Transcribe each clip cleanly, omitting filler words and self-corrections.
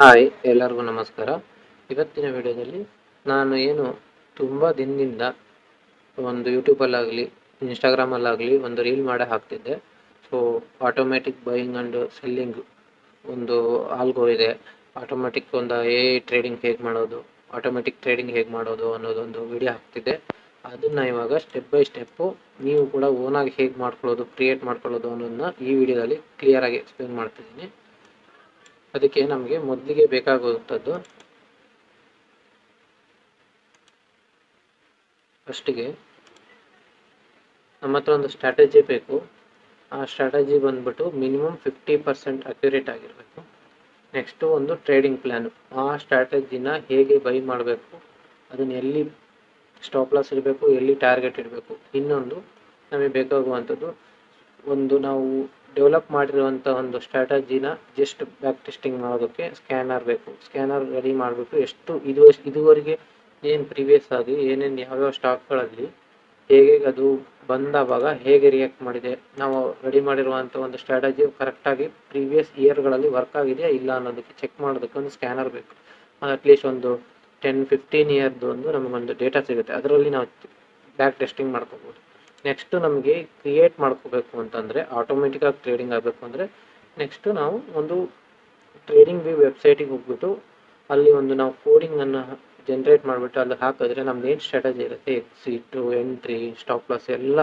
Hi, ಎಲ್ಲರಿಗೂ ನಮಸ್ಕಾರ. ಇವತ್ತಿನ ವಿಡಿಯೋದಲ್ಲಿ ನಾನು ತುಂಬ ದಿನದಿಂದ ಒಂದು ಯೂಟ್ಯೂಬಲ್ಲಾಗಲಿ ಇನ್ಸ್ಟಾಗ್ರಾಮಲ್ಲಾಗಲಿ ಒಂದು ರೀಲ್ ಮಾಡೇ ಹಾಕ್ತಿದ್ದೆ. So automatic buying and selling ಒಂದು ಆಲ್ಗೋ ಇದೆ. ಆಟೋಮೆಟಿಕ್ ಒಂದು ಟ್ರೇಡಿಂಗ್ ಹೇಗೆ ಮಾಡೋದು, ಆಟೋಮೆಟಿಕ್ ಟ್ರೇಡಿಂಗ್ ಹೇಗೆ ಮಾಡೋದು ಅನ್ನೋದೊಂದು ವಿಡಿಯೋ ಹಾಕ್ತಿದ್ದೆ. ಅದನ್ನು ಇವಾಗ ಸ್ಟೆಪ್ ಬೈ ಸ್ಟೆಪ್ಪು ನೀವು ಕೂಡ ಓನಾಗಿ ಹೇಗೆ ಮಾಡ್ಕೊಳ್ಳೋದು, ಕ್ರಿಯೇಟ್ ಮಾಡ್ಕೊಳ್ಳೋದು ಅನ್ನೋದನ್ನ ಈ ವಿಡಿಯೋದಲ್ಲಿ ಕ್ಲಿಯರಾಗಿ ಎಕ್ಸ್ಪ್ಲೇನ್ ಮಾಡ್ತಿದ್ದೀನಿ. ಅದಕ್ಕೆ ನಮಗೆ ಮೊದಲಿಗೆ ಬೇಕಾಗುವಂಥದ್ದು ಫಸ್ಟಿಗೆ ನಮ್ಮ ಹತ್ರ ಒಂದು ಸ್ಟ್ರಾಟಜಿ ಬೇಕು. ಆ ಸ್ಟ್ರಾಟಜಿ ಬಂದ್ಬಿಟ್ಟು ಮಿನಿಮಮ್ 50% ಅಕ್ಯುರೇಟ್ ಆಗಿರಬೇಕು. ನೆಕ್ಸ್ಟು ಒಂದು ಟ್ರೇಡಿಂಗ್ ಪ್ಲ್ಯಾನು. ಆ ಸ್ಟ್ರಾಟಜಿನ ಹೇಗೆ ಬೈ ಮಾಡಬೇಕು, ಅದನ್ನು ಎಲ್ಲಿ ಸ್ಟಾಪ್ ಲಾಸ್ ಇಡಬೇಕು, ಎಲ್ಲಿ ಟಾರ್ಗೆಟ್ ಇಡಬೇಕು. ಇನ್ನೊಂದು ನಮಗೆ ಬೇಕಾಗುವಂಥದ್ದು ನಾವು ಡೆವಲಪ್ ಮಾಡಿರುವಂಥ ಒಂದು ಸ್ಟ್ರಾಟಜಿನ ಜಸ್ಟ್ ಬ್ಯಾಕ್ ಟೆಸ್ಟಿಂಗ್ ಮಾಡೋದಕ್ಕೆ ಸ್ಕ್ಯಾನರ್ ಬೇಕು. ಸ್ಕ್ಯಾನರ್ ರೆಡಿ ಮಾಡಿಬಿಟ್ಟು ಇದುವರೆಗೆ ಏನು ಪ್ರೀವಿಯಸ್ ಆಗಿ ಏನೇನು ಯಾವ್ಯಾವ ಸ್ಟಾಕ್ಗಳಲ್ಲಿ ಹೇಗೆ ಅದು ಬಂದಾವಾಗ ಹೇಗೆ ರಿಯಾಕ್ಟ್ ಮಾಡಿದೆ, ನಾವು ರೆಡಿ ಮಾಡಿರುವಂಥ ಒಂದು ಸ್ಟ್ರಾಟಜಿ ಕರೆಕ್ಟಾಗಿ ಪ್ರೀವಿಯಸ್ ಇಯರ್ಗಳಲ್ಲಿ ವರ್ಕ್ ಆಗಿದೆಯಾ ಇಲ್ಲ ಅನ್ನೋದಕ್ಕೆ ಚೆಕ್ ಮಾಡೋದಕ್ಕೆ ಒಂದು ಸ್ಕ್ಯಾನರ್ ಬೇಕು. ಅಟ್ಲೀಸ್ಟ್ ಒಂದು 10-15 ಇಯರ್ದು ನಮಗೊಂದು ಡೇಟಾ ಸಿಗುತ್ತೆ. ಅದರಲ್ಲಿ ನಾವು ಬ್ಯಾಕ್ ಟೆಸ್ಟಿಂಗ್ ಮಾಡ್ಕೋಬೋದು. ನೆಕ್ಸ್ಟು ನಮಗೆ ಕ್ರಿಯೇಟ್ ಮಾಡ್ಕೋಬೇಕು ಅಂತಂದರೆ, ಆಟೋಮೆಟಿಕ್ಕಾಗಿ ಟ್ರೇಡಿಂಗ್ ಆಗಬೇಕು ಅಂದರೆ ನೆಕ್ಸ್ಟು ನಾವು ಒಂದು ಟ್ರೇಡಿಂಗ್ ವ್ಯೂ ವೆಬ್ಸೈಟಿಗೆ ಹೋಗ್ಬಿಟ್ಟು ಅಲ್ಲಿ ನಾವು ಕೋಡಿಂಗನ್ನು ಜನ್ರೇಟ್ ಮಾಡಿಬಿಟ್ಟು ಅಲ್ಲಿ ಹಾಕಿದ್ರೆ ನಮ್ದು ಏನು ಸ್ಟ್ರಾಟಜಿ ಇರುತ್ತೆ, ಎಕ್ಸಿಟು, ಎಂಟ್ರಿ, ಸ್ಟಾಪ್ ಲಾಸ್ ಎಲ್ಲ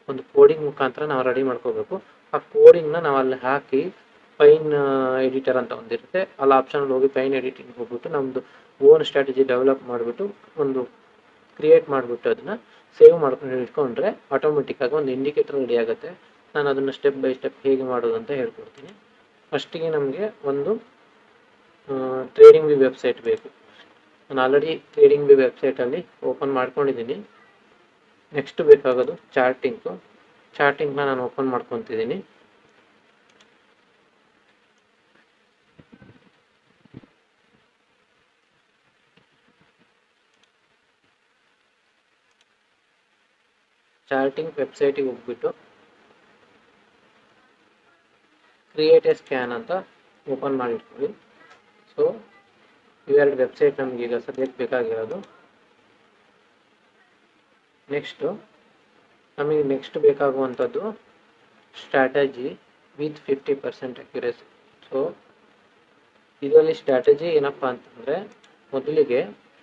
ಒಂದು ಕೋಡಿಂಗ್ ಮುಖಾಂತರ ನಾವು ರೆಡಿ ಮಾಡ್ಕೋಬೇಕು. ಆ ಕೋಡಿಂಗ್ನ ನಾವು ಅಲ್ಲಿ ಹಾಕಿ ಪೈನ್ ಎಡಿಟರ್ ಅಂತ ಒಂದಿರುತ್ತೆ, ಅಲ್ಲಿ ಆಪ್ಷನಲ್ಲಿ ಹೋಗಿ ಪೈನ್ ಎಡಿಟಿಂಗ್ ಹೋಗ್ಬಿಟ್ಟು ನಮ್ಮದು ಓನ್ ಸ್ಟ್ರಾಟಜಿ ಡೆವಲಪ್ ಮಾಡಿಬಿಟ್ಟು ಒಂದು ಕ್ರಿಯೇಟ್ ಮಾಡಿಬಿಟ್ಟು ಅದನ್ನು ಸೇವ್ ಮಾಡ್ಕೊಂಡು ಇಟ್ಕೊಂಡ್ರೆ ಆಟೋಮೆಟಿಕ್ಕಾಗಿ ಒಂದು ಇಂಡಿಕೇಟರ್ ರೆಡಿ ಆಗುತ್ತೆ. ನಾನು ಅದನ್ನು ಸ್ಟೆಪ್ ಬೈ ಸ್ಟೆಪ್ ಹೇಗೆ ಮಾಡೋದು ಅಂತ ಹೇಳ್ಕೊಡ್ತೀನಿ. ಫಸ್ಟಿಗೆ ನಮಗೆ ಒಂದು ಟ್ರೇಡಿಂಗ್ ವ್ಯೂ ವೆಬ್ಸೈಟ್ ಬೇಕು. ನಾನು ಆಲ್ರೆಡಿ ಟ್ರೇಡಿಂಗ್ ವ್ಯೂ ವೆಬ್ಸೈಟಲ್ಲಿ ಓಪನ್ ಮಾಡ್ಕೊಂಡಿದ್ದೀನಿ. ನೆಕ್ಸ್ಟ್ ಬೇಕಾಗೋದು ಚಾರ್ಟಿಂಗ್ನ ನಾನು ಓಪನ್ ಮಾಡ್ಕೊತಿದ್ದೀನಿ. ಚಾರ್ಟಿಂಗ್ ವೆಬ್ಸೈಟಿಗೆ ಹೋಗ್ಬಿಟ್ಟು ಕ್ರಿಯೇಟ್ ಎ ಸ್ಕ್ಯಾನ್ ಅಂತ ಓಪನ್ ಮಾಡಿಟ್ಕೊಳ್ಳಿ. ಸೊ ಇವೆರಡು ವೆಬ್ಸೈಟ್ ನಮಗೀಗ ಸದ್ಯಕ್ಕೆ ಬೇಕಾಗಿರೋದು. ನೆಕ್ಸ್ಟ್ ಬೇಕಾಗುವಂಥದ್ದು ಸ್ಟ್ರಾಟಜಿ ವಿತ್ 50% ಅಕ್ಯುರೇಸಿ. ಸೊ ಇದರಲ್ಲಿ ಸ್ಟ್ರಾಟಜಿ ಏನಪ್ಪ ಅಂತಂದರೆ, ಮೊದಲಿಗೆ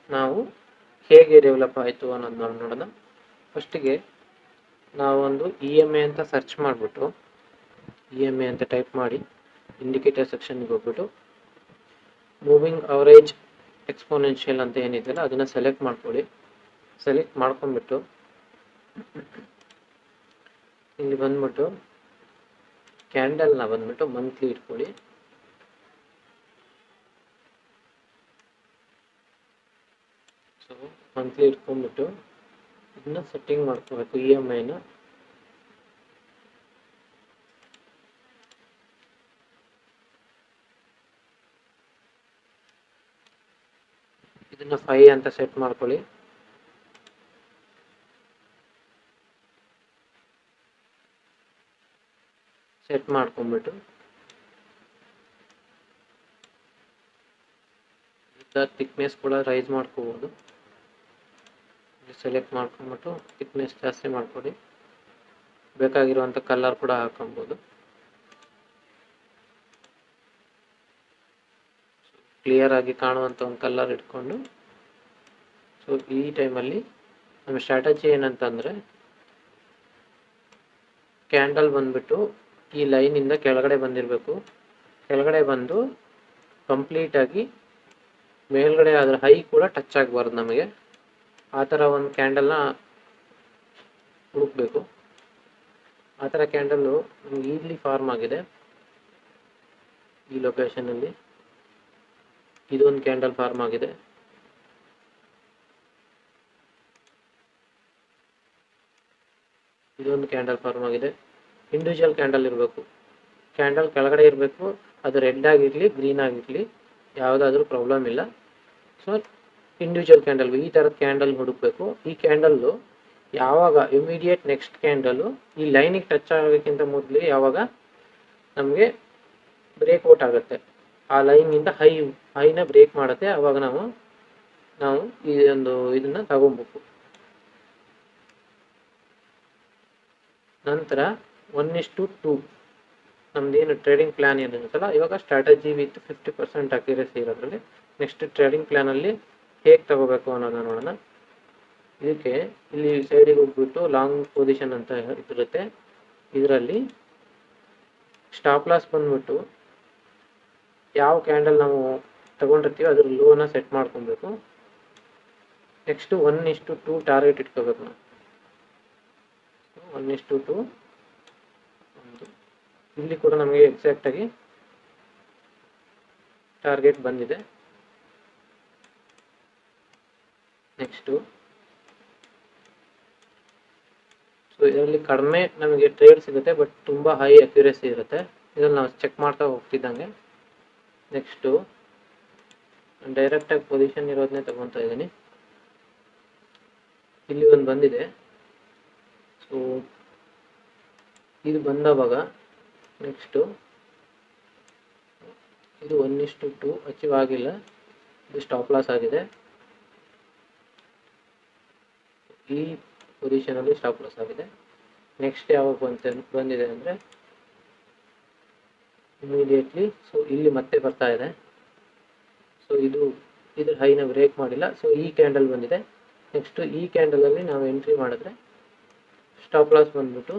ನಾವು ಹೇಗೆ ಡೆವಲಪ್ ಆಯಿತು ಅನ್ನೋದು ನೋಡೋಣ. ಫಸ್ಟಿಗೆ ನಾವೊಂದು EMA ಅಂತ ಸರ್ಚ್ ಮಾಡಿಬಿಟ್ಟು EMA ಅಂತ ಟೈಪ್ ಮಾಡಿ ಇಂಡಿಕೇಟರ್ ಸೆಕ್ಷನ್ಗೆ ಹೋಗ್ಬಿಟ್ಟು ಮೂವಿಂಗ್ ಅವರೇಜ್ ಎಕ್ಸ್ಪೋನೆನ್ಷಿಯಲ್ ಅಂತ ಏನಿದೆಯಲ್ಲ ಅದನ್ನು ಸೆಲೆಕ್ಟ್ ಮಾಡ್ಕೊಳ್ಳಿ. ಸೆಲೆಕ್ಟ್ ಮಾಡ್ಕೊಂಡ್ಬಿಟ್ಟು ಇಲ್ಲಿ ಬಂದ್ಬಿಟ್ಟು ಕ್ಯಾಂಡಲ್ನ ಬಂದ್ಬಿಟ್ಟು ಮಂತ್ಲಿ ಇಟ್ಕೊಳ್ಳಿ. ಸೊ ಮಂತ್ಲಿ ಇಟ್ಕೊಂಡ್ಬಿಟ್ಟು ಇದನ್ನ ಸೆಟ್ಟಿಂಗ್ ಮಾಡ್ಕೋಬೇಕು. EMIನ ಇದನ್ನ 5 ಅಂತ ಸೆಟ್ ಮಾಡ್ಕೊಳ್ಳಿ. ಸೆಟ್ ಮಾಡ್ಕೊಂಡ್ಬಿಟ್ಟು ಥಿಕ್ನೆಸ್ ಕೂಡ ರೈಸ್ ಮಾಡ್ಕೋಬೋದು. ಸೆಲೆಕ್ಟ್ ಮಾಡ್ಕೊಂಡ್ಬಿಟ್ಟು ಥಿಕ್ನೆಸ್ ಜಾಸ್ತಿ ಮಾಡ್ಕೊಳ್ಳಿ. ಬೇಕಾಗಿರುವಂಥ ಕಲರ್ ಕೂಡ ಹಾಕೊಬೋದು. ಕ್ಲಿಯರ್ ಆಗಿ ಕಾಣುವಂಥ ಒಂದು ಕಲರ್ ಇಟ್ಕೊಂಡು, ಸೊ ಈ ಟೈಮಲ್ಲಿ ನಮ್ಮ ಸ್ಟ್ರಾಟಜಿ ಏನಂತಂದರೆ, ಕ್ಯಾಂಡಲ್ ಬಂದ್ಬಿಟ್ಟು ಈ ಲೈನಿಂದ ಕೆಳಗಡೆ ಬಂದಿರಬೇಕು. ಕೆಳಗಡೆ ಬಂದು ಕಂಪ್ಲೀಟಾಗಿ ಮೇಲ್ಗಡೆ ಅದರ ಹೈ ಕೂಡ ಟಚ್ ಆಗಬಾರ್ದು. ನಮಗೆ ಆ ಥರ ಒಂದು ಕ್ಯಾಂಡಲ್ನ ಹುಡುಕಬೇಕು. ಆ ಥರ ಕ್ಯಾಂಡಲ್ಲು ನಮ್ಗೆ ಈಸಿಲಿ ಫಾರ್ಮ್ ಆಗಿದೆ ಈ ಲೊಕೇಶನಲ್ಲಿ. ಇದೊಂದು ಕ್ಯಾಂಡಲ್ ಫಾರ್ಮ್ ಆಗಿದೆ. ಇದೊಂದು ಕ್ಯಾಂಡಲ್ ಫಾರ್ಮ್ ಆಗಿದೆ. ಇಂಡಿವಿಜುವಲ್ ಕ್ಯಾಂಡಲ್ ಇರಬೇಕು. ಕ್ಯಾಂಡಲ್ ಕೆಳಗಡೆ ಇರಬೇಕು. ಅದು ರೆಡ್ ಆಗಿರಲಿ, ಗ್ರೀನ್ ಆಗಿರಲಿ, ಯಾವುದಾದ್ರೂ ಪ್ರಾಬ್ಲಮ್ ಇಲ್ಲ. ಸೊ ಇಂಡಿವಿಜುವಲ್ ಕ್ಯಾಂಡಲ್ ಈ ಥರದ ಕ್ಯಾಂಡಲ್ ಹುಡುಕಬೇಕು. ಈ ಕ್ಯಾಂಡಲ್ಲು ಯಾವಾಗ ಇಮಿಡಿಯೇಟ್ ನೆಕ್ಸ್ಟ್ ಕ್ಯಾಂಡಲ್ಲು ಈ ಲೈನಿಗೆ ಟಚ್ ಆಗೋಕ್ಕಿಂತ ಮೊದಲು ಯಾವಾಗ ನಮಗೆ ಬ್ರೇಕ್ಔಟ್ ಆಗುತ್ತೆ, ಆ ಲೈನಿಂದ ಹೈನ ಬ್ರೇಕ್ ಮಾಡುತ್ತೆ. ಆವಾಗ ನಾವು ಈ ಒಂದು ಇದನ್ನ ತಗೊಬೇಕು. ನಂತರ 1:2 ನಮ್ದೇನು ಟ್ರೇಡಿಂಗ್ ಪ್ಲಾನ್ ಏನಿರುತ್ತಲ್ಲ, ಇವಾಗ ಸ್ಟ್ರಾಟಜಿ ವಿತ್ 50% ಅಕ್ಯುರಸಿ ಇರೋದ್ರಲ್ಲಿ ನೆಕ್ಸ್ಟ್ ಟ್ರೇಡಿಂಗ್ ಪ್ಲಾನಲ್ಲಿ ಹೇಗೆ ತಗೋಬೇಕು ಅನ್ನೋದನ್ನ ನೋಡೋಣ. ಇದಕ್ಕೆ ಇಲ್ಲಿ ಸೈಡಿಗೆ ಹೋಗ್ಬಿಟ್ಟು ಲಾಂಗ್ ಪೊಸಿಷನ್ ಅಂತ ಇರುತ್ತೆ. ಇದರಲ್ಲಿ ಸ್ಟಾಪ್ ಲಾಸ್ ಬಂದ್ಬಿಟ್ಟು ಯಾವ ಕ್ಯಾಂಡಲ್ ನಾವು ತಗೊಂಡಿರ್ತೀವಿ ಅದ್ರ ಲೋನ ಸೆಟ್ ಮಾಡ್ಕೊಬೇಕು. ನೆಕ್ಸ್ಟ್ 1:2 ಟಾರ್ಗೆಟ್ ಇಟ್ಕೋಬೇಕು ನಾವು. 1:2 ಇಲ್ಲಿ ಕೂಡ ನಮಗೆ ಎಕ್ಸಾಕ್ಟ್ ಆಗಿ ಟಾರ್ಗೆಟ್ ಬಂದಿದೆ. ನೆಕ್ಸ್ಟು ಸೊ ಇದರಲ್ಲಿ ಕಡಿಮೆ ನಮಗೆ ಟ್ರೇಡ್ ಸಿಗುತ್ತೆ, ಬಟ್ ತುಂಬ ಹೈ ಅಕ್ಯುರಸಿ ಇರುತ್ತೆ. ಇದನ್ನು ನಾವು ಚೆಕ್ ಮಾಡ್ತಾ ಹೋಗ್ತಿದ್ದಂಗೆ ನೆಕ್ಸ್ಟು ಡೈರೆಕ್ಟಾಗಿ ಪೊಸಿಷನ್ ಇರೋದನ್ನೇ ತಗೊತಾ ಇದ್ದೀನಿ. ಇಲ್ಲಿ ಒಂದು ಬಂದಿದೆ. ಸೊ ಇದು ಬಂದವಾಗ ನೆಕ್ಸ್ಟು ಇದು 1:2 ಅಚೀವ್ ಆಗಿಲ್ಲ, ಇದು ಸ್ಟಾಪ್ ಲಾಸ್ ಆಗಿದೆ. ಈ ಪೊಸಿಷನಲ್ಲಿ ಸ್ಟಾಪ್ ಲಾಸ್ ಆಗಿದೆ. ನೆಕ್ಸ್ಟ್ ಯಾವಾಗ ಬಂದಿದೆ ಅಂದರೆ ಇಮಿಡಿಯೇಟ್ಲಿ ಸೊ ಇಲ್ಲಿ ಮತ್ತೆ ಬರ್ತಾ ಇದೆ. ಸೊ ಇದ್ರ ಹೈನ ಬ್ರೇಕ್ ಮಾಡಿಲ್ಲ. ಸೊ ಈ ಕ್ಯಾಂಡಲ್ ಬಂದಿದೆ. ನೆಕ್ಸ್ಟ್ ಈ ಕ್ಯಾಂಡಲಲ್ಲಿ ನಾವು ಎಂಟ್ರಿ ಮಾಡಿದ್ರೆ ಸ್ಟಾಪ್ ಲಾಸ್ ಬಂದ್ಬಿಟ್ಟು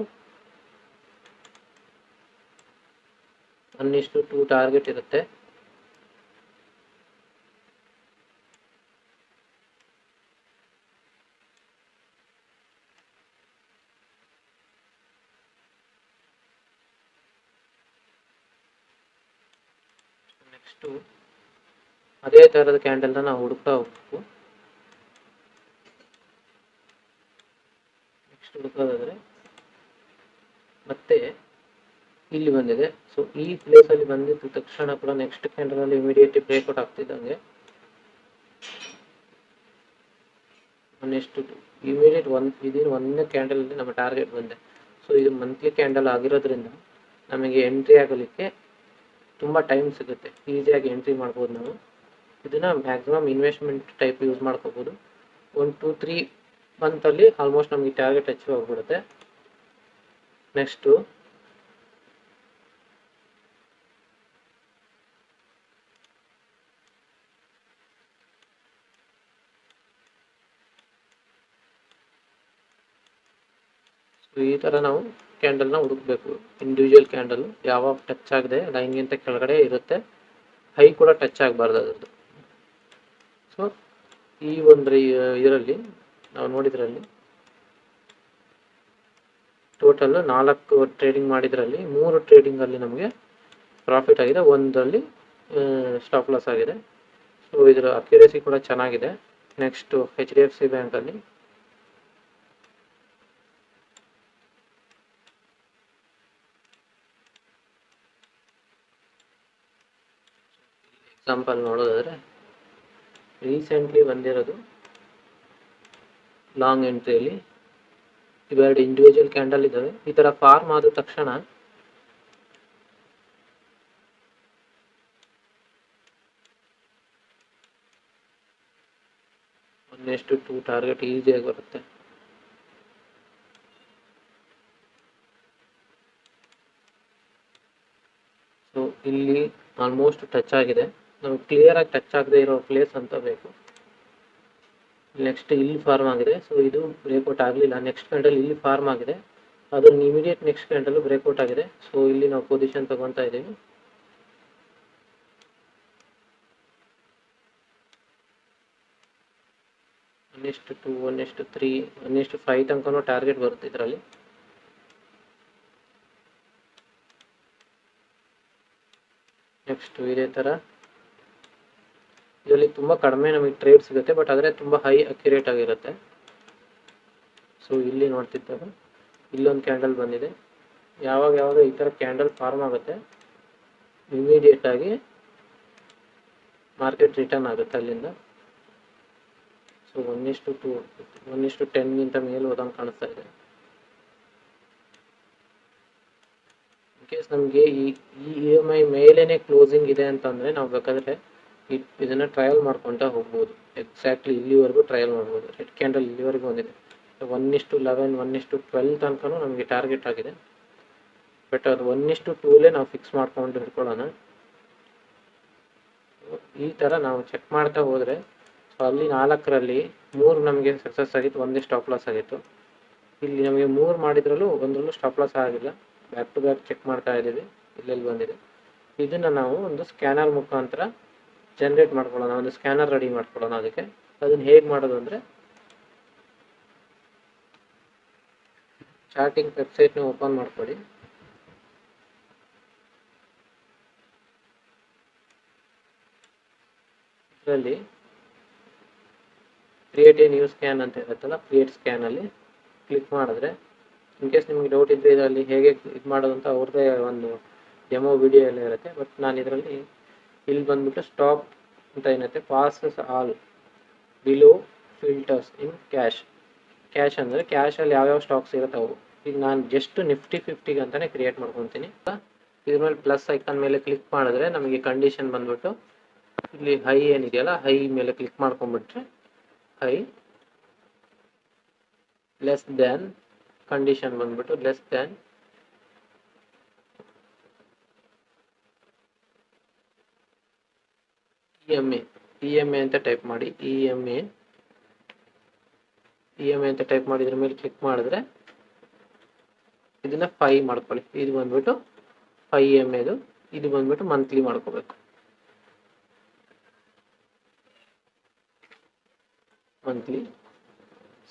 1:2 ಟಾರ್ಗೆಟ್ ಇರುತ್ತೆ. ನೆಕ್ಸ್ಟು ಅದೇ ಥರದ ಕ್ಯಾಂಡಲ್ನ ನಾವು ಹುಡುಕ್ತಾ ಹೋಗ್ಬೇಕು. ನೆಕ್ಸ್ಟ್ ಹುಡುಕೋದಾದರೆ ಮತ್ತೆ ಇಲ್ಲಿ ಬಂದಿದೆ. ಸೊ ಈ ಪ್ಲೇಸಲ್ಲಿ ಬಂದಿದ್ದ ತಕ್ಷಣ ಕೂಡ ನೆಕ್ಸ್ಟ್ ಕ್ಯಾಂಡಲಲ್ಲಿ ಇಮಿಡಿಯೇಟ್ಲಿ ಬ್ರೇಕ್ಔಟ್ ಆಗ್ತಿದ್ದಂಗೆ 1:2 ಇಮಿಡಿಯೇಟ್ ಇದೇನು ಒಂದೇ ಕ್ಯಾಂಡಲಲ್ಲಿ ನಮ್ಮ ಟಾರ್ಗೆಟ್ ಬಂದೆ. ಸೊ ಇದು ಮಂತ್ಲಿ ಕ್ಯಾಂಡಲ್ ಆಗಿರೋದ್ರಿಂದ ನಮಗೆ ಎಂಟ್ರಿ ಆಗಲಿಕ್ಕೆ ತುಂಬ ಟೈಮ್ ಸಿಗುತ್ತೆ. ಈಸಿಯಾಗಿ ಎಂಟ್ರಿ ಮಾಡ್ಬೋದು ನಾವು. ಇದನ್ನು ಮ್ಯಾಕ್ಸಿಮಮ್ ಇನ್ವೆಸ್ಟ್ಮೆಂಟ್ ಟೈಪ್ ಯೂಸ್ ಮಾಡ್ಕೋಬೋದು. 1-2-3 ಮಂತಲ್ಲಿ ಆಲ್ಮೋಸ್ಟ್ ನಮಗೆ ಟಾರ್ಗೆಟ್ ಅಚೀವ್ ಆಗಿಬಿಡುತ್ತೆ. ನೆಕ್ಸ್ಟು ಈ ಥರ ನಾವು ಕ್ಯಾಂಡಲ್ನ ಹುಡುಕಬೇಕು. ಇಂಡಿವಿಜುವಲ್ ಕ್ಯಾಂಡಲ್ ಯಾವಾಗ ಟಚ್ ಆಗದೆ ಲೈನ್ಗಿಂತ ಕೆಳಗಡೆ ಇರುತ್ತೆ, ಹೈ ಕೂಡ ಟಚ್ ಆಗಬಾರ್ದು ಅದರದ್ದು. ಸೊ ಈ ಒಂದು ಇದರಲ್ಲಿ ನಾವು ನೋಡಿದ್ರಲ್ಲಿ ಟೋಟಲ್ 4 ಟ್ರೇಡಿಂಗ್ ಮಾಡಿದ್ರಲ್ಲಿ 3 ಟ್ರೇಡಿಂಗಲ್ಲಿ ನಮಗೆ ಪ್ರಾಫಿಟ್ ಆಗಿದೆ, ಒಂದರಲ್ಲಿ ಸ್ಟಾಪ್ ಲಾಸ್ ಆಗಿದೆ. ಸೊ ಇದರ ಅಕ್ಯುರಸಿ ಕೂಡ ಚೆನ್ನಾಗಿದೆ. ನೆಕ್ಸ್ಟು HDFC ಬ್ಯಾಂಕಲ್ಲಿ ಎಕ್ಸಾಂಪಲ್ ನೋಡೋದಾದರೆ ರೀಸೆಂಟ್ಲಿ ಬಂದಿರೋದು ಲಾಂಗ್ ಎಂಟ್ರಿಯಲ್ಲಿ ಇವೆರಡು ಇಂಡಿವಿಜುವಲ್ ಕ್ಯಾಂಡಲ್ ಇದ್ದಾವೆ. ಈ ಥರ ಫಾರ್ಮ್ ಆದ ತಕ್ಷಣ ನೆಕ್ಸ್ಟ್ 2 ಟಾರ್ಗೆಟ್ ಈಸಿಯಾಗಿ ಬರುತ್ತೆ. ಸೊ ಇಲ್ಲಿ ಆಲ್ಮೋಸ್ಟ್ ಟಚ್ ಆಗಿದೆ. ನಾವು ಕ್ಲಿಯರಾಗಿ ಟಚ್ ಆಗದೆ ಇರೋ ಪ್ಲೇಸ್ ಅಂತ ಬೇಕು. ನೆಕ್ಸ್ಟ್ ಇಲ್ಲಿ ಫಾರ್ಮ್ ಆಗಿದೆ. ಸೊ ಇದು ಬ್ರೇಕ್ಔಟ್ ಆಗಲಿಲ್ಲ. ನೆಕ್ಸ್ಟ್ ಕ್ಯಾಂಡಲ್ ಇಲ್ಲಿ ಫಾರ್ಮ್ ಆಗಿದೆ, ಅದನ್ನು ಇಮಿಡಿಯೇಟ್ ನೆಕ್ಸ್ಟ್ ಕ್ಯಾಂಡಲ್ ಬ್ರೇಕ್ಔಟ್ ಆಗಿದೆ. ಸೊ ಇಲ್ಲಿ ನಾವು ಪೊಸಿಷನ್ ತಗೊತಾ ಇದ್ದೀವಿ. ನೆಕ್ಸ್ಟ್ 2, 1:3, 1:5 ತನಕನೂ ಟಾರ್ಗೆಟ್ ಬರುತ್ತೆ ಇದರಲ್ಲಿ. ನೆಕ್ಸ್ಟ್ ಇದೇ ಥರ ಇದರಲ್ಲಿ ತುಂಬ ಕಡಿಮೆ ನಮಗೆ ಟ್ರೇಡ್ ಸಿಗುತ್ತೆ, ಬಟ್ ಆದರೆ ತುಂಬ ಹೈ ಅಕ್ಯುರೇಟ್ ಆಗಿರುತ್ತೆ. ಸೊ ಇಲ್ಲಿ ನೋಡ್ತಿದ್ದಾಗ ಇಲ್ಲೊಂದು ಕ್ಯಾಂಡಲ್ ಬಂದಿದೆ. ಯಾವಾಗ ಈ ಥರ ಕ್ಯಾಂಡಲ್ ಫಾರ್ಮ್ ಆಗುತ್ತೆ ಇಮಿಡಿಯೇಟ್ ಆಗಿ ಮಾರ್ಕೆಟ್ ರಿಟರ್ನ್ ಆಗುತ್ತೆ ಅಲ್ಲಿಂದ. ಸೊ 1:2, 1:10 ಮೇಲೆ ಹೋದಂಗೆ ಕಾಣಿಸ್ತಾ ಇದೆ. ಕೇಸ್ ನಮಗೆ ಈ EMI ಮೇಲೇನೆ ಕ್ಲೋಸಿಂಗ್ ಇದೆ ಅಂತಂದರೆ ನಾವು ಬೇಕಾದರೆ ಇದನ್ನು ಟ್ರಯಲ್ ಮಾಡ್ಕೊತಾ ಹೋಗ್ಬೋದು. ಎಕ್ಸಾಕ್ಟ್ಲಿ ಇಲ್ಲಿವರೆಗೂ ಟ್ರಯಲ್ ಮಾಡ್ಬೋದು. ರೆಡ್ ಕ್ಯಾಂಡಲ್ ಇಲ್ಲಿವರೆಗೂ ಬಂದಿದೆ. 1:11 1:12 ತನಕನೂ ನಮಗೆ ಟಾರ್ಗೆಟ್ ಆಗಿದೆ. ಬಟ್ ಅದು 1:2 ನಾವು ಫಿಕ್ಸ್ ಮಾಡ್ಕೊಂಡು ಹಿಡ್ಕೊಳ್ಳೋಣ. ಈ ಥರ ನಾವು ಚೆಕ್ ಮಾಡ್ತಾ ಹೋದರೆ ಸೊ ಅಲ್ಲಿ 4ರಲ್ಲಿ 3 ನಮಗೆ ಸಕ್ಸಸ್ ಆಗಿತ್ತು, ಒಂದೇ ಸ್ಟಾಪ್ ಲಾಸ್ ಆಗಿತ್ತು. ಇಲ್ಲಿ ನಮಗೆ 3 ಮಾಡಿದ್ರಲ್ಲೂ ಒಂದರಲ್ಲೂ ಸ್ಟಾಪ್ ಲಾಸ್ ಆಗಿಲ್ಲ. ಬ್ಯಾಕ್ ಟು ಬ್ಯಾಕ್ ಚೆಕ್ ಮಾಡ್ತಾ ಇದ್ದೀವಿ, ಇಲ್ಲೆಲ್ಲಿ ಬಂದಿದೆ. ಇದನ್ನು ನಾವು ಒಂದು ಸ್ಕ್ಯಾನರ್ ಮುಖಾಂತರ ಜನರೇಟ್ ಮಾಡ್ಕೊಳ್ಳೋಣ, ಒಂದು ಸ್ಕ್ಯಾನರ್ ರೆಡಿ ಮಾಡ್ಕೊಳ್ಳೋಣ. ಅದನ್ನು ಹೇಗೆ ಮಾಡೋದು ಅಂದರೆ, ಚಾರ್ಟಿಂಗ್ ವೆಬ್ಸೈಟ್ನ ಓಪನ್ ಮಾಡ್ಕೊಳ್ಳಿ. ಇದರಲ್ಲಿ ಕ್ರಿಯೇಟ್ ಎ ನ್ಯೂ ಸ್ಕ್ಯಾನ್ ಅಂತ ಇರುತ್ತಲ್ಲ, ಕ್ರಿಯೇಟ್ ಸ್ಕ್ಯಾನಲ್ಲಿ ಕ್ಲಿಕ್ ಮಾಡಿದ್ರೆ, ಇನ್ ಕೇಸ್ ನಿಮಗೆ ಡೌಟ್ ಇದ್ದರೆ ಇದರಲ್ಲಿ ಹೇಗೆ ಇದು ಮಾಡೋದು ಅಂತ ಅವ್ರದ್ದೇ ಒಂದು ಡೆಮೋ ವಿಡಿಯೋ ಎಲ್ಲ ಇರುತ್ತೆ. ಬಟ್ ನಾನು ಇದರಲ್ಲಿ ಇಲ್ಲಿ ಬಂದ್ಬಿಟ್ಟು ಸ್ಟಾಪ್ ಅಂತ ಏನಿರುತ್ತೆ, passes all below filters in cash. Cash ಅಂದರೆ ಕ್ಯಾಶಲ್ಲಿ ಯಾವ್ಯಾವ ಸ್ಟಾಕ್ಸ್ ಇರುತ್ತೆ ಅವು. ಈಗ ನಾನು ಜಸ್ಟ್ ನಿಫ್ಟಿ 50 ಅಂತಲೇ ಕ್ರಿಯೇಟ್ ಮಾಡ್ಕೊತೀನಿ. ಇದ್ರ ಮೇಲೆ ಪ್ಲಸ್ ಐಕಾನ್ ಮೇಲೆ ಕ್ಲಿಕ್ ಮಾಡಿದ್ರೆ ನಮಗೆ ಕಂಡೀಷನ್ ಬಂದ್ಬಿಟ್ಟು ಇಲ್ಲಿ ಹೈ ಏನಿದೆಯಲ್ಲ, ಹೈ ಮೇಲೆ ಕ್ಲಿಕ್ ಮಾಡ್ಕೊಂಡ್ಬಿಟ್ರೆ ಹೈ ಲೆಸ್ ದ್ಯಾನ್, ಕಂಡೀಷನ್ ಬಂದ್ಬಿಟ್ಟು ಲೆಸ್ ದ್ಯಾನ್ EMA ಅಂತ ಟೈಪ್ ಮಾಡಿ. EMA ಅಂತ ಟೈಪ್ ಮಾಡಿ ಇದ್ರ ಮೇಲೆ ಕ್ಲಿಕ್ ಮಾಡಿದ್ರೆ ಇದನ್ನ 5 ಮಾಡ್ಕೊಳ್ಳಿ. ಇದು ಬಂದ್ಬಿಟ್ಟು 5 EMAದು, ಇದು ಬಂದ್ಬಿಟ್ಟು ಮಂತ್ಲಿ ಮಾಡ್ಕೋಬೇಕು, ಮಂತ್ಲಿ.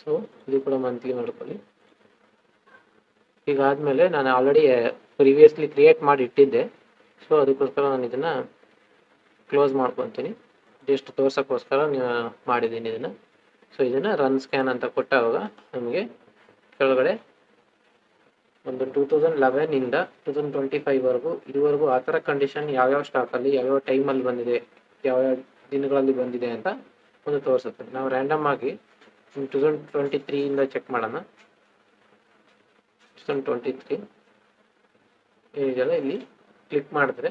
ಸೊ ಇದು ಕೂಡ ಮಂತ್ಲಿ ಮಾಡ್ಕೊಳ್ಳಿ. ಹೀಗಾದ್ಮೇಲೆ ನಾನು ಆಲ್ರೆಡಿ ಪ್ರಿವಿಯಸ್ಲಿ ಕ್ರಿಯೇಟ್ ಮಾಡಿ ಇಟ್ಟಿದ್ದೆ. ಸೊ ಅದಕ್ಕೋಸ್ಕರ ನಾನು ಇದನ್ನು ಕ್ಲೋಸ್ ಮಾಡ್ಕೊತೀನಿ. ಜಸ್ಟ್ ತೋರ್ಸೋಕ್ಕೋಸ್ಕರ ಮಾಡಿದ್ದೀನಿ ಇದನ್ನು. ಸೊ ಇದನ್ನು ರನ್ ಸ್ಕ್ಯಾನ್ ಅಂತ ಕೊಟ್ಟಾಗ ನಮಗೆ ಕೆಳಗಡೆ ಒಂದು 2011ಇಂದ 2025ವರೆಗೂ ಇದುವರೆಗೂ ಆ ಥರ ಕಂಡೀಷನ್ ಯಾವ್ಯಾವ ಸ್ಟಾಕಲ್ಲಿ ಯಾವ್ಯಾವ ಟೈಮಲ್ಲಿ ಬಂದಿದೆ, ಯಾವ್ಯಾವ ದಿನಗಳಲ್ಲಿ ಬಂದಿದೆ ಅಂತ ಒಂದು ತೋರಿಸುತ್ತೆ. ನಾವು ರ್ಯಾಂಡಮ್ ಆಗಿ 2023ಇಂದ ಚೆಕ್ ಮಾಡೋಣ. 2023 ಏನಿದೆಯಲ್ಲ, ಇಲ್ಲಿ ಕ್ಲಿಕ್ ಮಾಡಿದ್ರೆ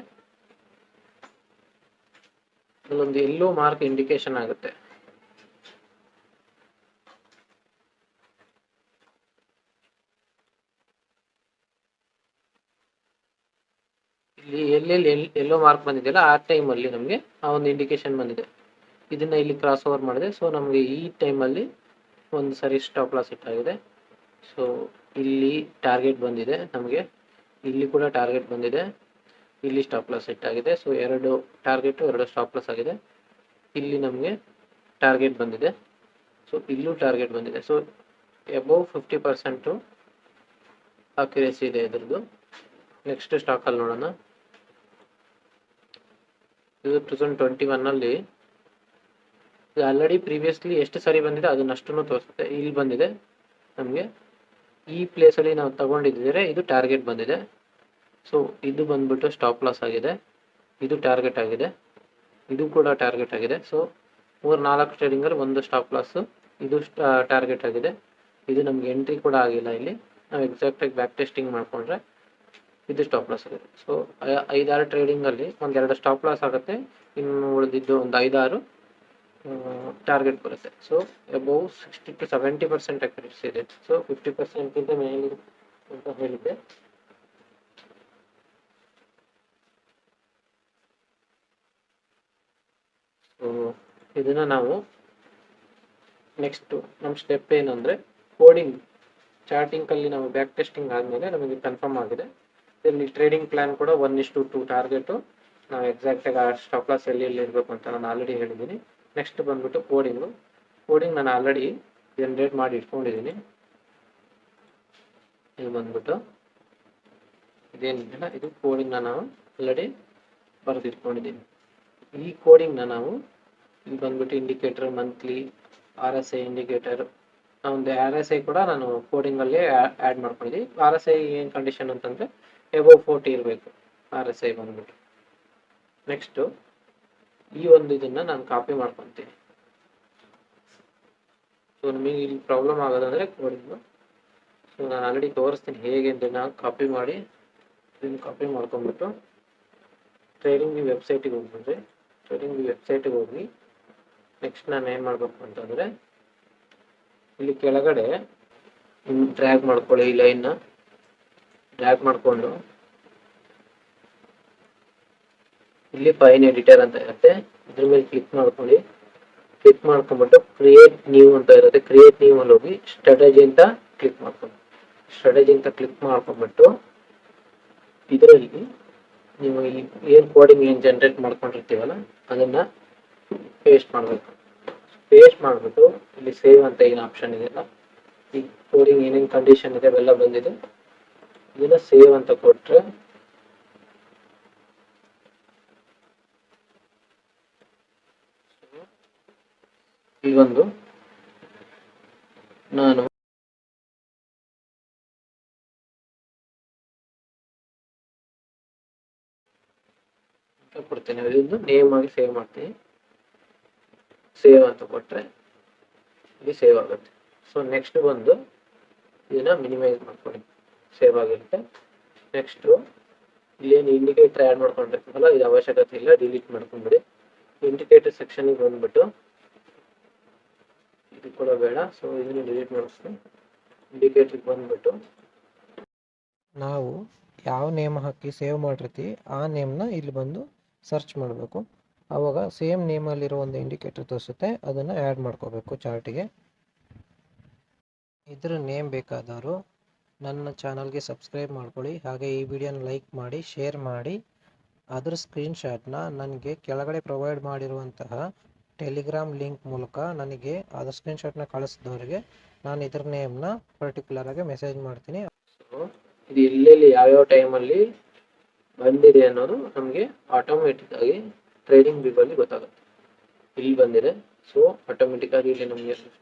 ಅಲ್ಲೊಂದು ಎಲ್ಲೋ ಮಾರ್ಕ್ ಇಂಡಿಕೇಶನ್ ಆಗುತ್ತೆ. ಇಲ್ಲಿ ಎಲ್ಲೆಲ್ಲಿ ಎಲ್ಲೋ ಮಾರ್ಕ್ ಬಂದಿದೆಯಲ್ಲ ಆ ಟೈಮಲ್ಲಿ ನಮಗೆ ಆ ಒಂದು ಇಂಡಿಕೇಶನ್ ಬಂದಿದೆ. ಇದನ್ನು ಇಲ್ಲಿ ಕ್ರಾಸ್ ಓವರ್ ಮಾಡಿದೆ. ಸೊ ನಮಗೆ ಈ ಟೈಮಲ್ಲಿ ಒಂದು ಸರಿ ಸ್ಟಾಪ್ ಲಾಸ್ ಇಟ್ಟಾಗಿದೆ. ಸೊ ಇಲ್ಲಿ ಟಾರ್ಗೆಟ್ ಬಂದಿದೆ ನಮಗೆ, ಇಲ್ಲಿ ಕೂಡ ಟಾರ್ಗೆಟ್ ಬಂದಿದೆ, ಇಲ್ಲಿ ಸ್ಟಾಪ್ ಲಾಸ್ ಇಟ್ಟಾಗಿದೆ. ಸೊ 2 ಟಾರ್ಗೆಟು 2 ಸ್ಟಾಪ್ ಲಾಸ್ ಆಗಿದೆ. ಇಲ್ಲಿ ನಮಗೆ ಟಾರ್ಗೆಟ್ ಬಂದಿದೆ, ಸೊ ಇಲ್ಲೂ ಟಾರ್ಗೆಟ್ ಬಂದಿದೆ. ಸೊ ಅಬೌವ್ 50% ಅಕ್ಯುರೇಸಿ ಇದೆ ಇದ್ರದ್ದು. ನೆಕ್ಸ್ಟ್ ಸ್ಟಾಕಲ್ಲಿ ನೋಡೋಣ. ಇದು 2021ನಲ್ಲಿ ಆಲ್ರೆಡಿ ಪ್ರೀವಿಯಸ್ಲಿ ಎಷ್ಟು ಸರಿ ಬಂದಿದೆ ಅದನ್ನಷ್ಟನ್ನು ತೋರಿಸುತ್ತೆ. ಇಲ್ಲಿ ಬಂದಿದೆ ನಮಗೆ, ಈ ಪ್ಲೇಸಲ್ಲಿ ನಾವು ತಗೊಂಡಿದ್ದರೆ ಇದು ಟಾರ್ಗೆಟ್ ಬಂದಿದೆ. ಸೊ ಇದು ಬಂದ್ಬಿಟ್ಟು ಸ್ಟಾಪ್ ಲಾಸ್ ಆಗಿದೆ, ಇದು ಟಾರ್ಗೆಟ್ ಆಗಿದೆ, ಇದು ಕೂಡ ಟಾರ್ಗೆಟ್ ಆಗಿದೆ. ಸೊ 3-4 ಟ್ರೇಡಿಂಗಲ್ಲಿ ಒಂದು ಸ್ಟಾಪ್ ಲಾಸು, ಇದು ಟಾರ್ಗೆಟ್ ಆಗಿದೆ, ಇದು ನಮಗೆ ಎಂಟ್ರಿ ಕೂಡ ಆಗಿಲ್ಲ. ಇಲ್ಲಿ ನಾವು ಎಕ್ಸಾಕ್ಟಾಗಿ ಬ್ಯಾಕ್ ಟೆಸ್ಟಿಂಗ್ ಮಾಡಿಕೊಂಡ್ರೆ ಇದು ಸ್ಟಾಪ್ ಲಾಸ್ ಆಗಿದೆ. ಸೊ 5-6 ಟ್ರೇಡಿಂಗಲ್ಲಿ 1-2 ಸ್ಟಾಪ್ ಲಾಸ್ ಆಗುತ್ತೆ, ಇನ್ನು ಉಳಿದಿದ್ದು ಒಂದು 5-6 ಟಾರ್ಗೆಟ್ ಬರುತ್ತೆ. ಸೊ ಅಬೌವ್ 60 to 70% ಅಕ್ಯುರೇಸಿ ಇದೆ. ಸೊ 50%ಗಿಂತ ಮೇಲೆ ಅಂತ ಹೇಳಿದ್ದೆ. ಸೊ ಇದನ್ನು ನಾವು ನೆಕ್ಸ್ಟು ನಮ್ಮ ಸ್ಟೆಪ್ ಏನಂದರೆ, ಕೋಡಿಂಗ್ ಚಾರ್ಟಿಂಗಲ್ಲಿ ನಾವು ಬ್ಯಾಕ್ ಟೆಸ್ಟಿಂಗ್ ಆದಮೇಲೆ ನಮಗೆ ಕನ್ಫರ್ಮ್ ಆಗಿದೆ. ಇಲ್ಲಿ ಟ್ರೇಡಿಂಗ್ ಪ್ಲ್ಯಾನ್ ಕೂಡ 1:2 ಟಾರ್ಗೆಟು, ನಾವು ಎಕ್ಸಾಕ್ಟಾಗಿ ಆ ಸ್ಟಾಪ್ ಲಾಸ್ ಎಲ್ಲಿ ಇರಬೇಕು ಅಂತ ನಾನು ಆಲ್ರೆಡಿ ಹೇಳಿದ್ದೀನಿ. ನೆಕ್ಸ್ಟ್ ಬಂದ್ಬಿಟ್ಟು ಕೋಡಿಂಗ್ ನಾನು ಆಲ್ರೆಡಿ ಜನರೇಟ್ ಮಾಡಿ ಇಟ್ಕೊಂಡಿದ್ದೀನಿ. ಇದು ಬಂದ್ಬಿಟ್ಟು ಇದೇನಿದೆಯಲ್ಲ, ಇದು ಕೋಡಿಂಗ್ನ ನಾವು ಆಲ್ರೆಡಿ ಬರೆದಿಟ್ಕೊಂಡಿದ್ದೀನಿ. ಈ ಕೋಡಿಂಗ್ನ ನಾವು ಇಲ್ಲಿ ಬಂದ್ಬಿಟ್ಟು ಇಂಡಿಕೇಟರ್, ಮಂತ್ಲಿ, RSI ಇಂಡಿಕೇಟರ್, ಒಂದು RSI ಕೂಡ ನಾನು ಕೋಡಿಂಗಲ್ಲೇ ಆ್ಯಡ್ ಮಾಡ್ಕೊಂಡಿದ್ದೀನಿ. RSI ಏನು ಕಂಡೀಷನ್ ಅಂತಂದರೆ ಅಬೌವ್ 40 ಇರಬೇಕು RSI ಬಂದ್ಬಿಟ್ಟು. ನೆಕ್ಸ್ಟು ಈ ಒಂದು ಇದನ್ನು ನಾನು ಕಾಪಿ ಮಾಡ್ಕೊತೀನಿ. ಸೊ ನಮಗೆ ಇಲ್ಲಿ ಪ್ರಾಬ್ಲಮ್ ಆಗೋದಂದರೆ ಕೋಡಿಂಗು. ಸೊ ನಾನು ಆಲ್ರೆಡಿ ತೋರಿಸ್ತೀನಿ ಹೇಗೆ ಅಂತ. ನಾವು ಕಾಪಿ ಮಾಡಿ ಇದನ್ನು ಕಾಪಿ ಮಾಡ್ಕೊಂಡ್ಬಿಟ್ಟು ಟ್ರೇಡಿಂಗ್ ವೆಬ್ಸೈಟಿಗೆ ಹೋಗ್ಬಿಟ್ರೆ ಟ್ರೇಡಿಂಗ್ ವೆಬ್ಸೈಟಿಗೆ ಹೋಗಿ ನೆಕ್ಸ್ಟ್ ನಾನು ಏನು ಮಾಡಬೇಕು ಅಂತಂದರೆ ಇಲ್ಲಿ ಕೆಳಗಡೆ ಡ್ರ್ಯಾಗ್ ಮಾಡ್ಕೊಳ್ಳಿ, ಈ ಲೈನ್ನ ಡ್ರ್ಯಾಗ್ ಮಾಡಿಕೊಂಡು ಇಲ್ಲಿ ಫೈನ್ ಎಡಿಟರ್ ಅಂತ ಇರುತ್ತೆ, ಇದ್ರ ಮೇಲೆ ಕ್ಲಿಕ್ ಮಾಡ್ಕೊಳ್ಳಿ. ಕ್ಲಿಕ್ ಮಾಡ್ಕೊಂಡ್ಬಿಟ್ಟು ಕ್ರಿಯೇಟ್ ನ್ಯೂ ಅಂತ ಇರುತ್ತೆ, ಕ್ರಿಯೇಟ್ ನ್ಯೂ ಅಲ್ಲಿ ಹೋಗಿ ಸ್ಟ್ರಾಟಜಿ ಅಂತ ಕ್ಲಿಕ್ ಮಾಡ್ಕೊಂಡು ಸ್ಟ್ರಾಟಜಿ ಅಂತ ಕ್ಲಿಕ್ ಮಾಡ್ಕೊಂಡ್ಬಿಟ್ಟು ಇದರಲ್ಲಿ ನೀವು ಏನು ಕೋಡಿಂಗ್ ಏನು ಜನರೇಟ್ ಮಾಡ್ಕೊಂಡಿರ್ತೀವಲ್ಲ ಅದನ್ನ ಪೇಸ್ಟ್ ಮಾಡಬೇಕು. ಪೇಸ್ಟ್ ಮಾಡಿಬಿಟ್ಟು ಇಲ್ಲಿ ಸೇವ್ ಅಂತ ಏನು ಆಪ್ಷನ್ ಇದೆಯಲ್ಲ, ಈ ಕೋಡಿಂಗ್ ಏನೇನು ಕಂಡೀಷನ್ ಇದೆ ಅವೆಲ್ಲ ಬಂದಿದೆ, ಇದನ್ನ ಸೇವ್ ಅಂತ ಕೊಟ್ಟರೆ ಇಲ್ಲೊಂದು ನಾನು ಕೊಡ್ತೇನೆ, ಇದೊಂದು ನೇಮ್ ಆಗಿ ಸೇವ್ ಮಾಡ್ತೀನಿ. ಸೇವ್ ಅಂತ ಕೊಟ್ಟರೆ ಇಲ್ಲಿ ಸೇವ್ ಆಗುತ್ತೆ. ಸೊ ನೆಕ್ಸ್ಟ್ ಬಂದು ಇದನ್ನ ಮಿನಿಮೈಸ್ ಮಾಡ್ಕೊಳ್ಳಿ, ಸೇವ್ ಆಗಿರುತ್ತೆ. ನೆಕ್ಸ್ಟು ಇಲ್ಲೇನು ಇಂಡಿಕೇಟರ್ ಆ್ಯಡ್ ಮಾಡ್ಕೊಂಡಿರ್ತೀವಲ್ಲ ಇದು ಅವಶ್ಯಕತೆ ಇಲ್ಲ, ಡಿಲೀಟ್ ಮಾಡ್ಕೊಂಡ್ಬಿಡಿ. ಇಂಡಿಕೇಟರ್ ಸೆಕ್ಷನ್ಗೆ ಬಂದ್ಬಿಟ್ಟು ಇದು ಕೂಡ ಬೇಡ, ಸೊ ಇದನ್ನು ಡಿಲೀಟ್ ಮಾಡಿಸ್ತೀನಿ. ಇಂಡಿಕೇಟರ್ಗೆ ಬಂದ್ಬಿಟ್ಟು ನಾವು ಯಾವ ನೇಮ್ ಹಾಕಿ ಸೇವ್ ಮಾಡಿರ್ತೀವಿ ಆ ನೇಮ್ನ ಇಲ್ಲಿ ಬಂದು ಸರ್ಚ್ ಮಾಡಬೇಕು. ಆವಾಗ ಸೇಮ್ ನೇಮಲ್ಲಿರೋ ಒಂದು ಇಂಡಿಕೇಟರ್ ತೋರಿಸುತ್ತೆ, ಅದನ್ನು ಆ್ಯಡ್ ಮಾಡ್ಕೋಬೇಕು ಚಾರ್ಟಿಗೆ. ಇದರ ನೇಮ್ ಬೇಕಾದವರು ನನ್ನ ಚಾನಲ್ಗೆ ಸಬ್ಸ್ಕ್ರೈಬ್ ಮಾಡ್ಕೊಳ್ಳಿ, ಹಾಗೆ ಈ ವಿಡಿಯೋನ ಲೈಕ್ ಮಾಡಿ, ಶೇರ್ ಮಾಡಿ. ಅದರ ಸ್ಕ್ರೀನ್ಶಾಟ್ನ ನನಗೆ ಕೆಳಗಡೆ ಪ್ರೊವೈಡ್ ಮಾಡಿರುವಂತಹ ಟೆಲಿಗ್ರಾಮ್ ಲಿಂಕ್ ಮೂಲಕ ನನಗೆ ಅದರ ಸ್ಕ್ರೀನ್ಶಾಟ್ನ ಕಳಿಸಿದವರಿಗೆ ನಾನು ಇದರ ನೇಮ್ನ ಪರ್ಟಿಕ್ಯುಲರ್ ಆಗಿ ಮೆಸೇಜ್ ಮಾಡ್ತೀನಿ. ಸೊ ಇದು ಎಲ್ಲೆಲ್ಲಿ ಯಾವ್ಯಾವ ಟೈಮಲ್ಲಿ ಬಂದಿದೆ ಅನ್ನೋದು ನಮಗೆ ಆಟೋಮೆಟಿಕ್ ಆಗಿ ಟ್ರೇಡಿಂಗ್ ವ್ಯೂವಲ್ಲಿ ಗೊತ್ತಾಗುತ್ತೆ. ಇಲ್ಲಿ ಬಂದಿದೆ, ಸೊ ಆಟೋಮೆಟಿಕ್ ಆಗಿ ಇಲ್ಲಿ ನಮಗೆ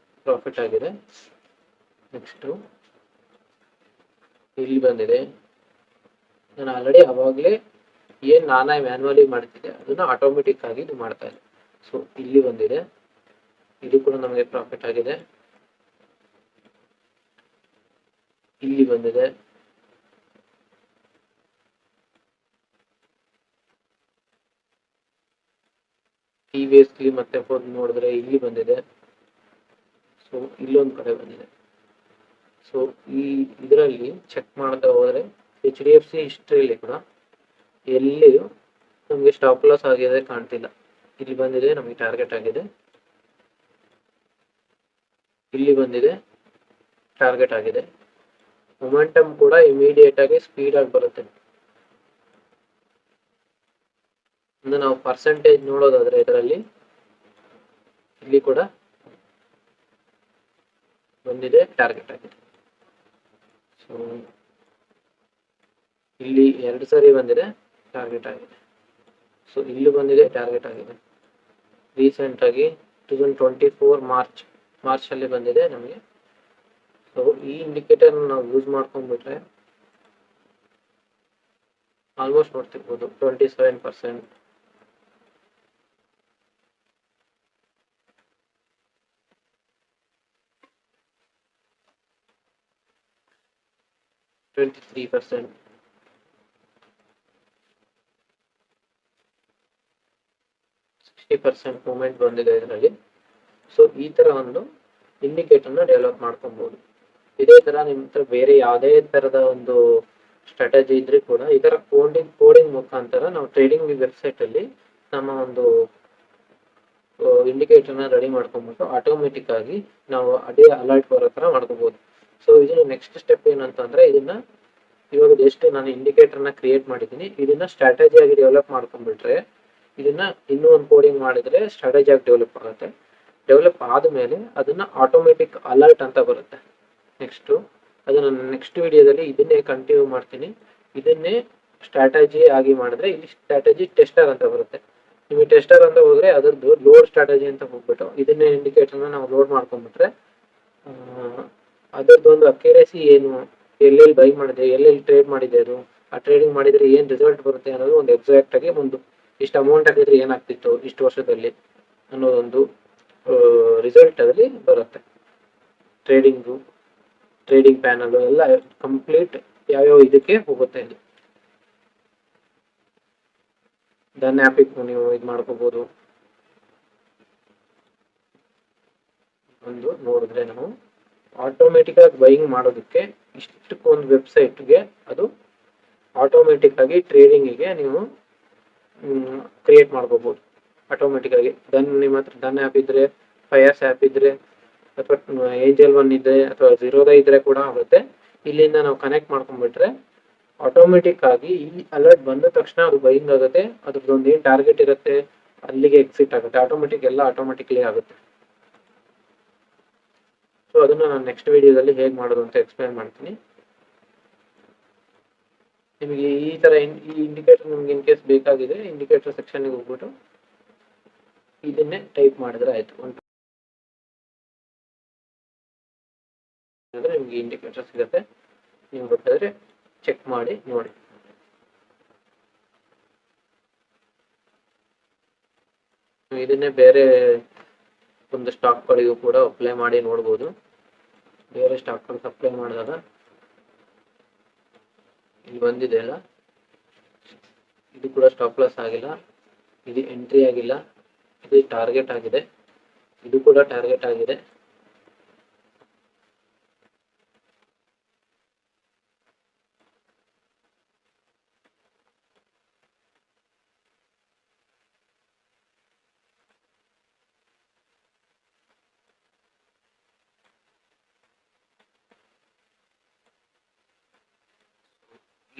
ಪ್ರಾಫಿಟ್ ಆಗಿದೆ. ನೆಕ್ಸ್ಟು ಇಲ್ಲಿ ಬಂದಿದೆ, ನಾನು ಆಲ್ರೆಡಿ ಅವಾಗಲೇ ಏನು ನಾನೇ ಮ್ಯಾನ್ಯುವಲಿ ಮಾಡ್ತಿದ್ದೆ ಅದನ್ನು ಆಟೋಮೆಟಿಕ್ ಆಗಿ ಇದು ಮಾಡ್ತಾ ಇದೆ. ಸೊ ಇಲ್ಲಿ ಬಂದಿದೆ, ಇದು ಕೂಡ ನಮಗೆ ಪ್ರಾಫಿಟ್ ಆಗಿದೆ. ಇಲ್ಲಿ ಬಂದಿದೆ, ಪ್ರೀವಿಯಸ್ಲಿ ಮತ್ತೆ ಹೋಗಿ ನೋಡಿದ್ರೆ ಇಲ್ಲಿ ಬಂದಿದೆ. ಸೊ ಇಲ್ಲೊಂದು ಕಡೆ ಬಂದಿದೆ. ಸೊ ಈ ಇದರಲ್ಲಿ ಚೆಕ್ ಮಾಡ್ತಾ ಹೋದರೆ HDFC ಹಿಸ್ಟ್ರಿಯಲ್ಲಿ ಕೂಡ ಎಲ್ಲಿಯೂ ನಮಗೆ ಸ್ಟಾಪ್ ಲಾಸ್ ಆಗಿದೆ ಕಾಣ್ತಿಲ್ಲ. ಇಲ್ಲಿ ಬಂದಿದೆ, ನಮಗೆ ಟಾರ್ಗೆಟ್ ಆಗಿದೆ. ಇಲ್ಲಿ ಬಂದಿದೆ, ಟಾರ್ಗೆಟ್ ಆಗಿದೆ. ಮೊಮೆಂಟಮ್ ಕೂಡ ಇಮಿಡಿಯೇಟ್ ಆಗಿ ಸ್ಪೀಡ್ ಆಗಿ ಬರುತ್ತೆ. ಇನ್ನು ನಾವು ಪರ್ಸೆಂಟೇಜ್ ನೋಡೋದಾದ್ರೆ ಇದರಲ್ಲಿ ಇಲ್ಲಿ ಕೂಡ ಬಂದಿದೆ, ಟಾರ್ಗೆಟ್ ಆಗಿದೆ. ಸೊ ಇಲ್ಲಿ 2 ಸರಿ ಬಂದಿದೆ, ಟಾರ್ಗೆಟ್ ಆಗಿದೆ. ಸೊ ಇಲ್ಲಿ ಬಂದಿದೆ, ಟಾರ್ಗೆಟ್ ಆಗಿದೆ. ರೀಸೆಂಟ್ ಆಗಿ 2024 ಮಾರ್ಚ್ ಅಲ್ಲಿ ಬಂದಿದೆ ನಮಗೆ. ಸೊ ಈ ಇಂಡಿಕೇಟರ್ ನಾವು ಯೂಸ್ ಮಾಡ್ಕೊಂಡ್ಬಿಟ್ರೆ ಆಲ್ಮೋಸ್ಟ್ ನೋಡ್ತಿರ್ಬೋದು 27%, 23%, 60% ಮೂವ್ಮೆಂಟ್ ಬಂದಿದೆ ಇದರಲ್ಲಿ. ಸೊ ಈ ತರ ಒಂದು ಇಂಡಿಕೇಟರ್ನ ಡೆವಲಪ್ ಮಾಡ್ಕೊಬಹುದು. ಇದೇ ತರ ನಿಮ್ಮ ಹತ್ರ ಬೇರೆ ಯಾವುದೇ ತರದ ಒಂದು ಸ್ಟ್ರಾಟಜಿ ಇದ್ರೆ ಕೂಡ ಈ ತರ ಕೋಡಿಂಗ್ ಮುಖಾಂತರ ನಾವು ಟ್ರೇಡಿಂಗ್ ವೆಬ್ಸೈಟ್ ಅಲ್ಲಿ ನಮ್ಮ ಒಂದು ಇಂಡಿಕೇಟರ್ನ ರೆಡಿ ಮಾಡ್ಕೊಂಡ್ಬಿಟ್ಟು ಆಟೋಮೆಟಿಕ್ ಆಗಿ ನಾವು ಅದೇ ಅಲರ್ಟ್ ಬರೋ ತರ ಮಾಡ್ಕೋಬಹುದು. ಸೊ ಇದನ್ನ ನೆಕ್ಸ್ಟ್ ಸ್ಟೆಪ್ ಏನಂತಂದ್ರೆ ಇದನ್ನ ಇವಾಗ ಜಸ್ಟ್ ನಾನು ಇಂಡಿಕೇಟರ್ನ ಕ್ರಿಯೇಟ್ ಮಾಡಿದ್ದೀನಿ, ಇದನ್ನ ಸ್ಟ್ರಾಟಜಿ ಆಗಿ ಡೆವಲಪ್ ಮಾಡ್ಕೊಂಡ್ಬಿಟ್ರೆ ಇದನ್ನ ಇನ್ನೂ ಒಂದು ಕೋಡಿಂಗ್ ಮಾಡಿದ್ರೆ ಸ್ಟ್ರಾಟಜಿ ಆಗಿ ಡೆವಲಪ್ ಆಗುತ್ತೆ. ಡೆವಲಪ್ ಆದಮೇಲೆ ಅದನ್ನ ಆಟೋಮೆಟಿಕ್ ಅಲರ್ಟ್ ಅಂತ ಬರುತ್ತೆ. ನೆಕ್ಸ್ಟು ಅದನ್ನ ನೆಕ್ಸ್ಟ್ ವಿಡಿಯೋದಲ್ಲಿ ಇದನ್ನೇ ಕಂಟಿನ್ಯೂ ಮಾಡ್ತೀನಿ. ಇದನ್ನೇ ಸ್ಟ್ರಾಟಜಿ ಆಗಿ ಮಾಡಿದ್ರೆ ಇಲ್ಲಿ ಸ್ಟ್ರಾಟಜಿ ಟೆಸ್ಟರ್ ಅಂತ ಬರುತ್ತೆ. ನಿಮಗೆ ಟೆಸ್ಟರ್ ಅಂತ ಹೋದ್ರೆ ಅದರದ್ದು ಲೋಡ್ ಸ್ಟ್ರಾಟಜಿ ಅಂತ ಹೋಗ್ಬಿಟ್ಟು ಇದನ್ನೇ ಇಂಡಿಕೇಟರ್ನ ನಾವು ಲೋಡ್ ಮಾಡ್ಕೊಂಡ್ಬಿಟ್ರೆ ಅದರದ್ದು ಒಂದು ಅಕ್ಯುರೇಸಿ ಏನು, ಎಲ್ಲೆಲ್ಲಿ ಬೈ ಮಾಡಿದೆ, ಎಲ್ಲೆಲ್ಲಿ ಟ್ರೇಡ್ ಮಾಡಿದೆ, ಅದು ಆ ಟ್ರೇಡಿಂಗ್ ಮಾಡಿದ್ರೆ ಏನು ರಿಸಲ್ಟ್ ಬರುತ್ತೆ ಅನ್ನೋದು ಒಂದು ಎಕ್ಸಾಕ್ಟ್ ಆಗಿ ಒಂದು ಇಷ್ಟು ಅಮೌಂಟ್ ಹಾಕಿದ್ರೆ ಏನಾಗ್ತಿತ್ತು ಇಷ್ಟು ವರ್ಷದಲ್ಲಿ ಅನ್ನೋದೊಂದು ರಿಸಲ್ಟ್ ಅದರಲ್ಲಿ ಬರುತ್ತೆ. ಟ್ರೇಡಿಂಗ್ ಪ್ಯಾನಲ್ ಎಲ್ಲ ಕಂಪ್ಲೀಟ್ ಯಾವ್ಯಾವ ಇದಕ್ಕೆ ಹೋಗುತ್ತೆ ಇದು. ಡನ್ ಆ್ಯಪಿಗೆ ನೀವು ಇದು ಮಾಡ್ಕೋಬೋದು. ಒಂದು ನೋಡಿದ್ರೆ ನಾವು ಆಟೋಮೆಟಿಕ್ ಆಗಿ ಬೈಯಿಂಗ್ ಮಾಡೋದಕ್ಕೆ ಇಷ್ಟಕ್ಕೊಂದು ವೆಬ್ಸೈಟ್ಗೆ ಅದು ಆಟೋಮೆಟಿಕ್ ಆಗಿ ಟ್ರೇಡಿಂಗಿಗೆ ನೀವು ಕ್ರಿಯೇಟ್ ಮಾಡ್ಕೋಬೋದು ಆಟೋಮೆಟಿಕ್ ಆಗಿ. ನಿಮ್ಮ ಹತ್ರ ಡನ್ ಆ್ಯಪ್ ಇದ್ರೆ, ಫೈರ್ಸ್ ಆ್ಯಪ್ ಇದ್ರೆ, ಅಥವಾ ಏಂಜಲ್ ಒನ್ ಇದ್ರೆ, ಅಥವಾ ಝೀರೋದ ಇದ್ರೆ ಕೂಡ ಆಗುತ್ತೆ. ಇಲ್ಲಿಂದ ನಾವು ಕನೆಕ್ಟ್ ಮಾಡ್ಕೊಂಡ್ಬಿಟ್ರೆ ಆಟೋಮೆಟಿಕ್ ಆಗಿ ಈ ಅಲರ್ಟ್ ಬಂದ ತಕ್ಷಣ ಅದು ಬೈಯಿಂಗ್ ಆಗುತ್ತೆ. ಅದ್ರದ್ದೊಂದು ಏನು ಟಾರ್ಗೆಟ್ ಇರುತ್ತೆ ಅಲ್ಲಿಗೆ ಎಕ್ಸಿಟ್ ಆಗುತ್ತೆ. ಆಟೋಮೆಟಿಕ್ ಎಲ್ಲ ಆಟೋಮೆಟಿಕ್ಲಿ ಆಗುತ್ತೆ. ಸೊ ಅದನ್ನ ನಾನು ನೆಕ್ಸ್ಟ್ ವಿಡಿಯೋದಲ್ಲಿ ಹೇಗೆ ಮಾಡೋದು ಅಂತ ಎಕ್ಸ್ಪ್ಲೈನ್ ಮಾಡ್ತೀನಿ. ನಿಮಗೆ ಈ ತರ ಈ ಇಂಡಿಕೇಟರ್ ನಿಮ್ಗೆ ಇನ್ ಕೇಸ್ ಬೇಕಾಗಿದೆ, ಇಂಡಿಕೇಟರ್ ಸೆಕ್ಷನ್ಗೆ ಹೋಗ್ಬಿಟ್ಟು ಇದನ್ನೇ ಟೈಪ್ ಮಾಡಿದ್ರೆ ಆಯ್ತು. ನಿಮ್ಗೆ ಇಂಡಿಕೇಟರ್ ಸಿಗುತ್ತೆ, ನೀವು ಬೇಕಾದ್ರೆ ಚೆಕ್ ಮಾಡಿ ನೋಡಿ. ಇದನ್ನೇ ಬೇರೆ ಒಂದು ಸ್ಟಾಕ್ಗಳಿಗೂ ಕೂಡ ಅಪ್ಲೈ ಮಾಡಿ ನೋಡ್ಬೋದು. ಬೇರೆ ಸ್ಟಾಕ್ಗಳಿಗೆ ಅಪ್ಲೈ ಮಾಡಿದಾಗ ಇಲ್ಲಿ ಬಂದಿದೆ ಅಲ್ಲ, ಇದು ಕೂಡ ಸ್ಟಾಪ್ ಲಾಸ್ ಆಗಿಲ್ಲ, ಇದು ಎಂಟ್ರಿ ಆಗಿಲ್ಲ, ಇದು ಟಾರ್ಗೆಟ್ ಆಗಿದೆ, ಇದು ಕೂಡ ಟಾರ್ಗೆಟ್ ಆಗಿದೆ.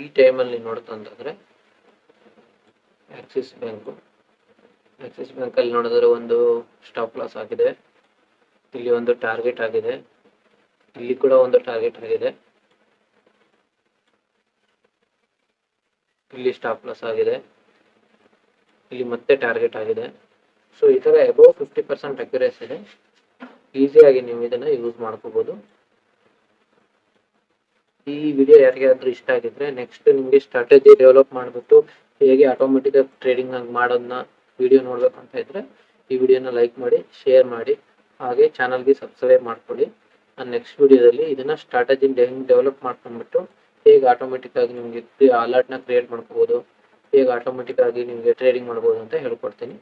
ಈ ಟೈಮಲ್ಲಿ ನೋಡ್ತಂದ್ರೆ ಆಕ್ಸಿಸ್ ಬ್ಯಾಂಕಲ್ಲಿ ನೋಡಿದ್ರೆ ಒಂದು ಸ್ಟಾಪ್ ಲಾಸ್ ಆಗಿದೆ, ಇಲ್ಲಿ ಒಂದು ಟಾರ್ಗೆಟ್ ಆಗಿದೆ, ಇಲ್ಲಿ ಕೂಡ ಒಂದು ಟಾರ್ಗೆಟ್ ಆಗಿದೆ, ಇಲ್ಲಿ ಸ್ಟಾಪ್ ಲಾಸ್ ಆಗಿದೆ, ಇಲ್ಲಿ ಮತ್ತೆ ಟಾರ್ಗೆಟ್ ಆಗಿದೆ. ಸೊ ಈ ತರ ಅಬೌವ್ 50% ಅಕ್ಯುರೇಸಿ ಇದೆ. ಈಸಿಯಾಗಿ ನೀವು ಇದನ್ನ ಯೂಸ್ ಮಾಡ್ಕೋಬಹುದು. ಈ ವಿಡಿಯೋ ಯಾರಿಗಾದ್ರೂ ಇಷ್ಟ ಆಗಿದ್ರೆ ನೆಕ್ಸ್ಟ್ ನಿಮಗೆ ಸ್ಟ್ರಾಟಜಿ ಡೆವಲಪ್ ಮಾಡಿಬಿಟ್ಟು ಹೇಗೆ ಆಟೋಮೆಟಿಕ್ ಆಗಿ ಟ್ರೇಡಿಂಗ್ ಮಾಡೋದನ್ನ ವಿಡಿಯೋ ನೋಡ್ಬೇಕು ಅಂತ ಇದ್ರೆ ಈ ವಿಡಿಯೋನ ಲೈಕ್ ಮಾಡಿ, ಶೇರ್ ಮಾಡಿ, ಹಾಗೆ ಚಾನಲ್ಗೆ ಸಬ್ಸ್ಕ್ರೈಬ್ ಮಾಡ್ಕೊಳ್ಳಿ. ನಾನು ನೆಕ್ಸ್ಟ್ ವಿಡಿಯೋದಲ್ಲಿ ಇದನ್ನ ಸ್ಟ್ರಾಟಜಿ ಡೆವಲಪ್ ಮಾಡ್ಕೊಂಡ್ಬಿಟ್ಟು ಹೇಗೆ ಆಟೋಮೆಟಿಕ್ ಆಗಿ ನಿಮಗೆ ಅಲರ್ಟ್ನ ಕ್ರಿಯೇಟ್ ಮಾಡ್ಕೋಬಹುದು, ಹೇಗೆ ಆಟೋಮೆಟಿಕ್ ಆಗಿ ನಿಮಗೆ ಟ್ರೇಡಿಂಗ್ ಮಾಡ್ಬೋದು ಅಂತ ಹೇಳ್ಕೊಡ್ತೀನಿ.